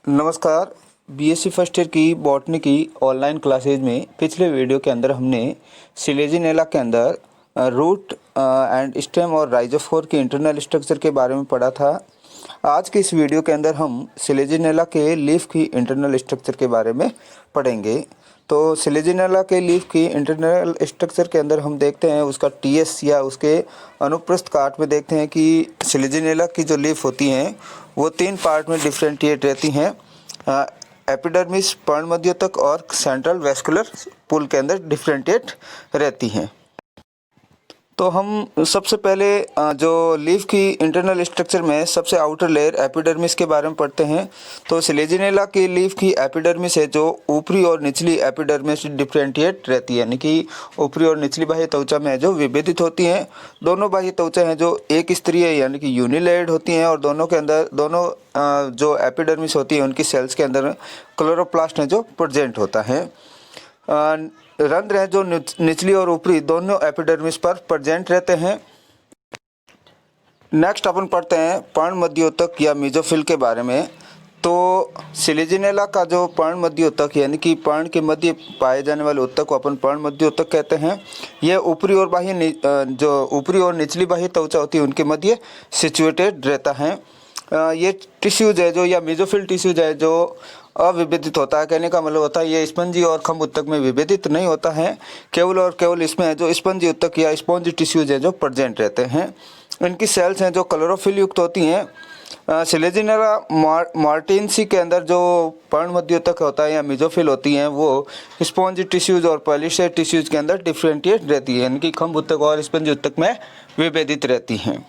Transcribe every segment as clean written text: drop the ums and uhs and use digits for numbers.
नमस्कार। BSc first year की botany की ऑनलाइन क्लासेज में पिछले वीडियो के अंदर हमने सिलेजिनेला के अंदर रूट एंड स्टेम और राइजोफोर के इंटरनल स्ट्रक्चर के बारे में पढ़ा था। आज के इस वीडियो के अंदर हम सिलेजिनेला के लीफ की इंटरनल स्ट्रक्चर के बारे में पढ़ेंगे। तो सिलेजिनेला के लीफ की इंटरनल स्ट्रक्चर के अंदर हम देखते हैं उसका टीएस या उसके अनुप्रस्थ काट में देखते हैं कि सिलेजिनेला की जो लीफ होती हैं वो 3 पार्ट में डिफ्रेंटिएट रहती हैं। एपिडर्मिस, पर्णमध्योतक और सेंट्रल वेस्कुलर पुल के अंदर डिफ्रेंटिएट रहती हैं। तो हम सबसे पहले जो लीफ की इंटरनल स्ट्रक्चर में सबसे आउटर लेयर एपिडर्मिस के बारे में पढ़ते हैं। तो सिलेजिनेला की लीफ की एपिडर्मिस है जो ऊपरी और निचली एपिडर्मिस डिफ्रेंटिएट रहती है, यानी कि ऊपरी और निचली बाह्य त्वचा में जो विभेदित होती हैं। दोनों बाह्य त्वचा हैं जो एक स्तरीय यानी कि यूनिलेयर्ड होती हैं और दोनों के अंदर जो एपिडर्मिस होती है उनकी सेल्स के अंदर क्लोरोप्लास्ट है जो प्रेजेंट होता है। रंध्र है जो निचली और ऊपरी दोनों एपिडर्मिस पर प्रेजेंट रहते हैं। नेक्स्ट अपन पढ़ते हैं पर्णमध्योतक या मेसोफिल के बारे में। तो सिलेजिनेला का जो पर्णमध्योतक यानी कि पर्ण के मध्य पाए जाने वाले उत्तक को अपन पर्णमध्योतक कहते हैं। यह ऊपरी और निचली बाह्य त्वचा होती है उनके मध्य सिचुएटेड रहता है। ये टिश्यूज है जो या मेसोफिल टिश्यूज है जो अविभेदित होता है। कहने का मतलब होता है ये स्पंजी और खम्भ उत्तक में विभेदित नहीं होता है। केवल इसमें जो स्पंजी उत्तक या स्पंजी टिश्यूज है जो प्रेजेंट रहते हैं। इनकी सेल्स हैं जो क्लोरोफिल युक्त होती हैं। सिलेजिनेला मार्टिनसी के अंदर जो पर्णमध्योतक होता है या मेसोफिल होती हैं वो स्पंजी टिश्यूज और पॉलीसेड टिश्यूज के अंदर डिफ्रेंटिएट रहती है, यानी कि खम्भ उत्तक और स्पंजी उत्तक में विभेदित रहती हैं।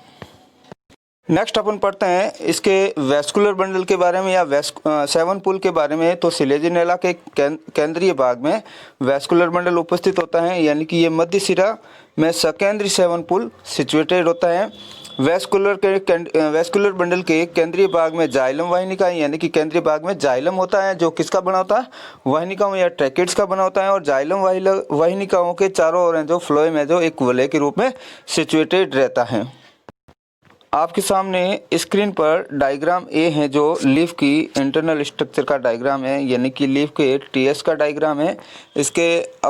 नेक्स्ट अपन पढ़ते हैं इसके वेस्कुलर बंडल के बारे में या सेवन पुल के बारे में। तो सिलेजिनेला के केंद्रीय भाग में वेस्कुलर बंडल उपस्थित होता है, यानी कि ये मध्य सिरा में सकेंद्रीय सेवन पुल सिचुएटेड होता है। वेस्कुलर बंडल के केंद्रीय भाग में जाइलम वाहिनिका यानी कि केंद्रीय भाग में जाइलम होता है जो किसका बना होता है, वाहिनिकाओं या ट्रैकेट्स का बना होता है। और जाइलम वाहिनिकाओं के चारों ओर जो फ्लोएम है जो एक वलय के रूप में सिचुएटेड रहता है। आपके सामने स्क्रीन पर डायग्राम ए है जो लीफ की इंटरनल स्ट्रक्चर का डायग्राम है, यानी कि लीफ के टीएस का डायग्राम है। इसके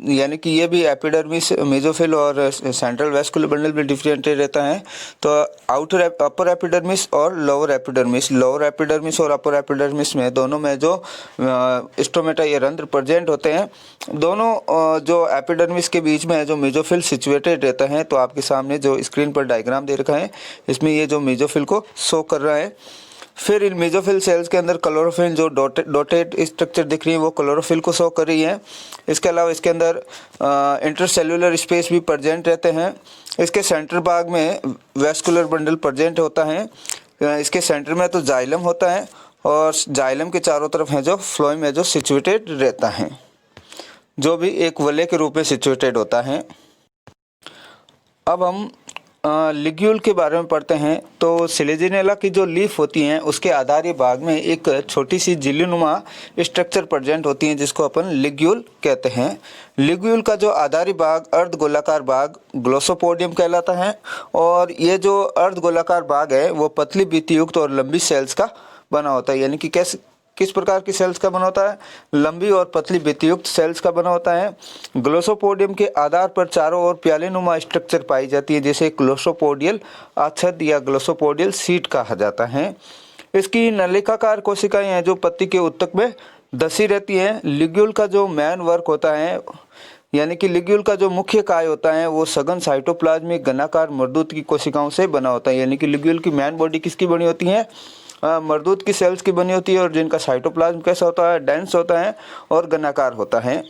यानी कि ये भी एपिडर्मिस, मेसोफिल और सेंट्रल वेस्कुलर बंडल में डिफरेंशिएट रहता है। तो अपर एपिडर्मिस और लोअर एपिडर्मिस और अपर एपिडर्मिस में दोनों में जो स्टोमेटा या रंध्र प्रेजेंट होते हैं। दोनों जो एपिडर्मिस के बीच में जो मेसोफिल सिचुएटेड रहता है। तो आपके सामने जो स्क्रीन पर डायग्राम दे रखा है इसमें ये जो मेसोफिल को शो कर रहा है। फिर इन मेसोफिल सेल्स के अंदर क्लोरोफिल जो डॉटेड स्ट्रक्चर दिख रही है वो क्लोरोफिल को शो कर रही है। इसके अलावा इसके अंदर इंटरसेल्युलर स्पेस भी प्रेजेंट रहते हैं। इसके सेंटर भाग में वेस्कुलर बंडल प्रेजेंट होता है। इसके सेंटर में तो जाइलम होता है और जाइलम के चारों तरफ है जो फ्लोएम है जो सिचुएटेड रहता है, जो भी एक वलय के रूप में सिचुएटेड होता है। अब हम लिग्यूल के बारे में पढ़ते हैं। तो सिलेजिनेला की जो लीफ होती हैं उसके आधारीय भाग में एक छोटी सी झिल्लीनुमा स्ट्रक्चर प्रेजेंट होती है जिसको अपन लिग्यूल कहते हैं। लिग्यूल का जो आधारी भाग अर्ध गोलाकार भाग ग्लोसोपोडियम कहलाता है और ये जो अर्ध गोलाकार भाग है वो पतली भित्तियुक्त और लंबी सेल्स का बना होता है, यानी कि किस प्रकार की सेल्स का बना होता है, लंबी और पतली भित्तियुक्त सेल्स का बना होता है। ग्लोसोपोडियम के आधार पर चारों ओर प्यालेनुमा स्ट्रक्चर पाई जाती है जिसे ग्लोसोपोडियल आच्छाद या ग्लोसोपोडियल सीट कहा जाता है। इसकी नलिकाकार कोशिकाएं हैं जो पत्ती के उत्तक में धसी रहती हैं। लिग्यूल का जो मेन वर्क होता है यानी कि लिग्यूल का जो मुख्य काय होता है वो सघन साइटोप्लाज्मिक घनाकार मर्दूत की कोशिकाओं से बना होता है, यानी कि लिग्यूल की मेन बॉडी किसकी बनी होती है, मर्दूत की सेल्स की बनी होती है और जिनका साइटोप्लाज्म कैसा होता है, डेंस होता है और घनाकार होता है।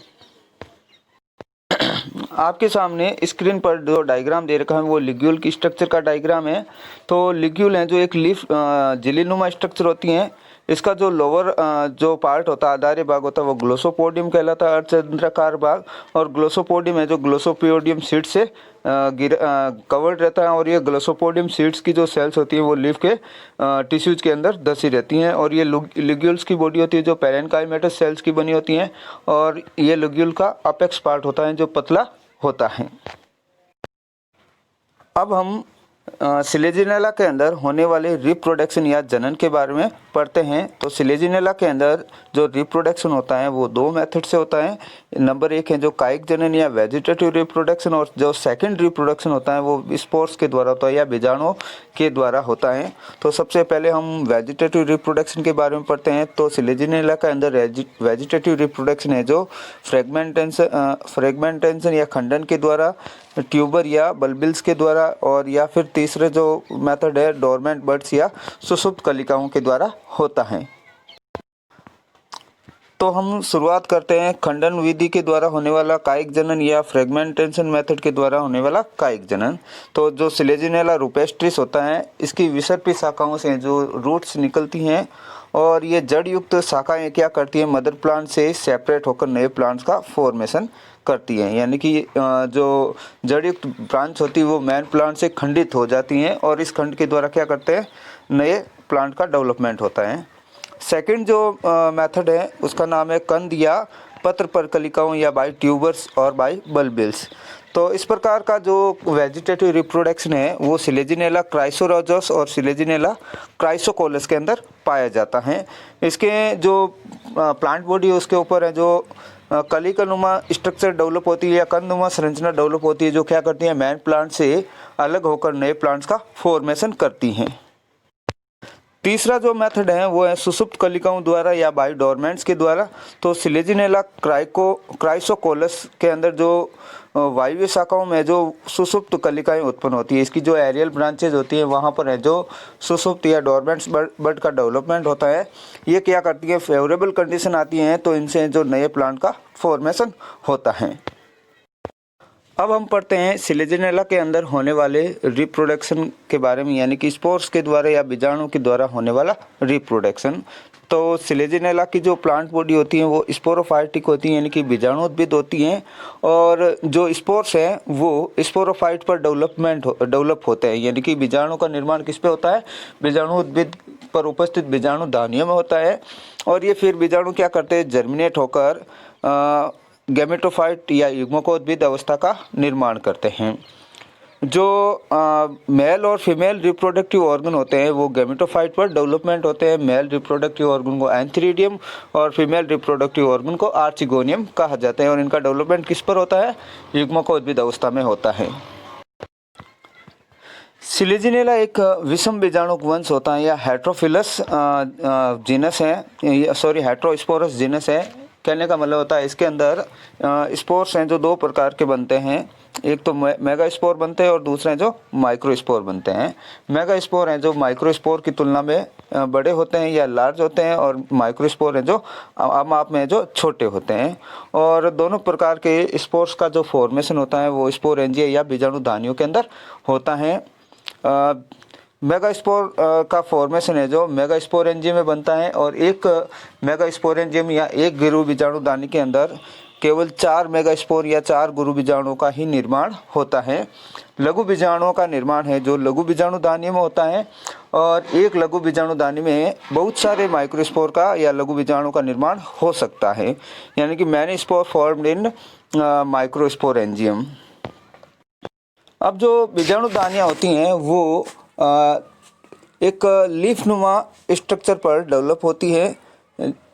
आपके सामने स्क्रीन पर जो डायग्राम दे रखा है वो लिग्यूल की स्ट्रक्चर का डायग्राम है। तो लिग्यूल है जो एक लीफ झिल्लीनुमा स्ट्रक्चर होती हैं। इसका जो लोअर जो पार्ट होता है, आधारी भाग होता है वो ग्लोसोपोडियम कहलाता है, अर्धचंद्राकार भाग। और ग्लोसोपोडियम है जो ग्लोसोपोडियम सीड से कवर्ड रहता है और ये ग्लोसोपोडियम सीड्स की जो सेल्स होती हैं वो लीफ के टिश्यूज के अंदर धसी रहती हैं। और ये लिग्यूल्स की बॉडी होती है जो पैरेन्काइमेटस सेल्स की बनी होती हैं और ये लिग्यूल का अपेक्स पार्ट होता है जो पतला होता है। अब हम सिलेजिनेला के अंदर होने वाले रिप्रोडक्शन या जनन के बारे में पढ़ते हैं। तो सिलेजिनेला के अंदर जो रिप्रोडक्शन होता है वो दो मेथड से होता है। नंबर 1 है जो कायिक जनन या वेजिटेटिव रिप्रोडक्शन, और जो सेकंड रिप्रोडक्शन होता है वो स्पोर्स के द्वारा होता है या बीजाणुओं के द्वारा होता है। तो सबसे पहले हम वेजिटेटिव रिप्रोडक्शन के बारे में पढ़ते हैं। तो सिलेजिनेला के अंदर वेजिटेटिव रिप्रोडक्शन है जो फ्रेगमेंटेशन या खंडन के द्वारा, ट्यूबर या बल्बिल्स के द्वारा, और या फिर तीसरे जो मेथड है डोरमेंट बड्स या सुषुप्त कलिकाओं के द्वारा होता है। तो हम शुरुआत करते हैं खंडन विधि के द्वारा होने वाला कायिक जनन या फ्रेगमेंटेशन मेथड के द्वारा होने वाला कायिक जनन। तो जो सिलेजिनेला रूपेस्ट्रिस होता है, इसकी विसर्पी शाखाओं से जो रूट्स निकलती हैं और ये जड़ युक्त शाखाएं क्या करती हैं, मदर प्लांट से सेपरेट होकर नए प्लांट्स का फॉर्मेशन करती हैं। यानी कि जो जड़ युक्त ब्रांच होती है वो मेन प्लांट से खंडित हो जाती हैं और इस खंड के द्वारा क्या करते हैं, नए प्लांट का डेवलपमेंट होता है। सेकंड जो मेथड है उसका नाम है कंद या पत्र पर कलिकाओं या बाई ट्यूबर्स और बाई बल्बिल्स। तो इस प्रकार का जो वेजिटेटिव रिप्रोडक्शन है वो सिलेजिनेला क्राइसोरोजस और सिलेजिनेला क्राइसोकोलस के अंदर पाया जाता है। इसके जो प्लांट बॉडी है उसके ऊपर है जो कलिकानुमा स्ट्रक्चर डेवलप होती है या कंदनुमा संरचना डेवलप होती है, जो क्या करती है, मेन प्लांट से अलग होकर नए प्लांट्स का फॉर्मेशन करती हैं। तीसरा जो मेथड है वो है सुषुप्त कलिकाओं द्वारा या बायोडोरमेंट्स के द्वारा। तो सिलेजिनेला क्राइसोकोलस के अंदर जो वायवीय शाखाओं में जो सुषुप्त कलिकाएं उत्पन्न होती है, इसकी जो एरियल ब्रांचेज होती है वहाँ पर है जो सुषुप्त या डोरमेंट्स बड का डेवलपमेंट होता है। ये क्या करती है, फेवरेबल कंडीशन आती हैं तो इनसे जो नए प्लांट का फॉर्मेशन होता है। अब हम पढ़ते हैं सिलेजिनेला के अंदर होने वाले रिप्रोडक्शन के बारे में, यानी कि स्पोर्स के द्वारा या बीजाणु के द्वारा होने वाला रिप्रोडक्शन। तो सिलेजिनेला की जो प्लांट बॉडी होती है वो स्पोरोफाइटिक होती है, यानी कि बीजाणुउद्भिद होती हैं, और जो स्पोर्स है वो स्पोरोफाइट पर डेवलप होते हैं। यानी कि बीजाणु का निर्माण किस पे होता है, बीजाणुउद्भिद पर उपस्थित बीजाणु दानियों में होता है, और ये फिर बीजाणु क्या करते हैं, जर्मिनेट होकर गैमेटोफाइट या युग्मकोद्भिद अवस्था का निर्माण करते हैं। जो मेल और फीमेल रिप्रोडक्टिव ऑर्गन होते हैं वो गैमेटोफाइट पर डेवलपमेंट होते हैं। मेल रिप्रोडक्टिव ऑर्गन को एंथीरिडियम और फीमेल रिप्रोडक्टिव ऑर्गन को आर्चिगोनियम कहा जाता है, और इनका डेवलपमेंट किस पर होता है, युग्मकोद्भिद अवस्था में होता है। सिलेजिनेला एक विषम बीजाणुक वंश होता है या हेट्रोफिलस जीनस है, हेट्रोस्पोरस जीनस है। कहने का मतलब होता है इसके अंदर स्पोर्स हैं जो दो प्रकार के बनते हैं, एक तो मेगा स्पोर बनते हैं और दूसरे हैं जो माइक्रो स्पोर बनते हैं। मेगा स्पोर हैं जो माइक्रो स्पोर की तुलना में बड़े होते हैं या लार्ज होते हैं, और माइक्रो स्पोर हैं जो आम आप में जो छोटे होते हैं। और दोनों प्रकार के स्पोर्स का जो फॉर्मेशन होता है वो स्पोरेंजिया या बीजाणु दानियों के अंदर होता है। मेगा स्पोर का फॉर्मेशन है जो मेगा स्पोरेंजियम में बनता है, और एक मेगा स्पोरेंजियम या एक गुरु बीजाणु दानी के अंदर केवल 4 मेगा स्पोर या 4 गुरु बीजाणुओं का ही निर्माण होता है। लघु बीजाणुओं का निर्माण है जो लघु बीजाणु दानी में होता है, और एक लघु बीजाणु दानी में बहुत सारे माइक्रोस्पोर का या लघु बीजाणु का निर्माण हो सकता है, यानी कि many spore formed in microsporangium. अब जो बीजाणु दानियाँ होती हैं वो एक लीफ नुमा स्ट्रक्चर पर डेवलप होती है,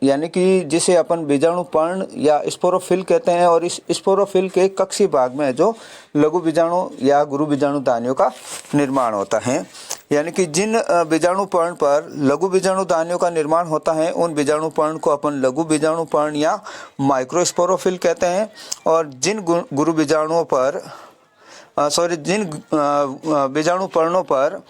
यानी कि जिसे अपन बीजाणु पर्ण या स्पोरोफिल कहते हैं, और इस स्पोरोफिल के कक्षीय भाग में जो लघु बीजाणु या गुरु बीजाणु दानियों का निर्माण होता है। यानी कि जिन बीजाणु पर्ण पर लघु बीजाणु दानियों का निर्माण होता है उन बीजाणु पर्ण को अपन लघु बीजाणु पर्ण या माइक्रोस्पोरोफिल कहते हैं, और जिन गुरु बीजाणुओं पर जिन बीजाणु पर्णों पर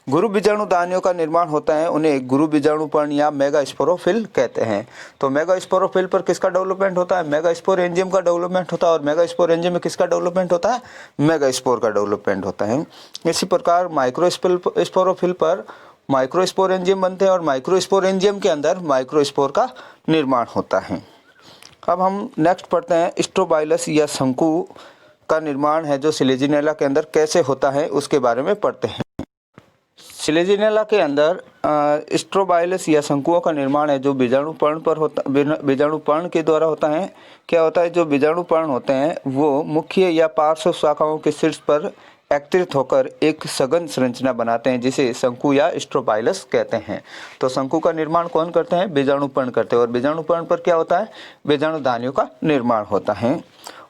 गुरु बीजाणु दानियों का निर्माण होता है उन्हें गुरु बीजाणु पर्ण या मेगा स्पोरोफिल कहते हैं। तो मेगा स्पोरोफिल पर किसका डेवलपमेंट होता है, मेगा स्पोरेंजियम का डेवलपमेंट होता है, और मेगा स्पोरेंजियम में किसका डेवलपमेंट होता है, मेगा स्पोर का डेवलपमेंट होता है। इसी प्रकार माइक्रो स्पोरोफिल पर माइक्रो स्पोरेंजियम बनते हैं, और माइक्रो स्पोरेंजियम के अंदर माइक्रो स्पोर का निर्माण होता है। अब हम नेक्स्ट पढ़ते हैं स्ट्रोबाइलस या शंकु का निर्माण है जो सिलेजिनेला के अंदर कैसे होता है उसके बारे में पढ़ते हैं। सिलेजिनेला के अंदर स्ट्रोबाइलस या शंकुओं का निर्माण है जो बीजाणु पर्ण पर होता, बीजाणु पर्ण के द्वारा होता है। क्या होता है, जो बीजाणु पर्ण होते हैं वो मुख्य या पार्श्व शाखाओं के शीर्ष पर एकत्रित होकर एक सघन संरचना बनाते हैं जिसे शंकु या स्ट्रोबाइलस कहते हैं। तो शंकु का निर्माण कौन करते हैं? बीजाणुपर्ण करते हैं। और बीजाणुपर्ण पर क्या होता है? बीजाणुधानियों का निर्माण होता है।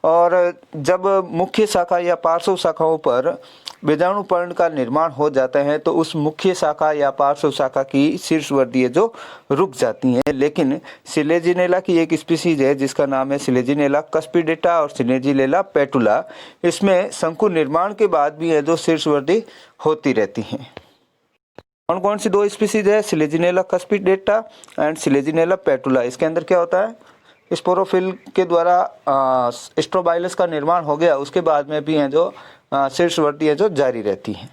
और जब मुख्य शाखा या पार्श्व शाखाओं पर बीजाणुपर्ण का निर्माण हो जाता है तो उस मुख्य शाखा या पार्श्व शाखा की शीर्षवर्तीय जो रुक जाती हैं। लेकिन सिलेजिनेला की एक स्पीसीज है जिसका नाम है सिलेजिनेला कस्पिडेटा और सिलेजिनेला पेटुला, इसमें शंकु निर्माण के बाद भी है जो शीर्षवर्ती होती रहती हैं। कौन कौन सी दो स्पीसीज है? Selaginella cuspidata and Selaginella petula. इसके अंदर क्या होता है? स्पोरोफिल के द्वारा स्ट्रोबाइलस का निर्माण हो गया, उसके बाद में भी हैं जो शीर्षवर्ती है जो जारी रहती हैं।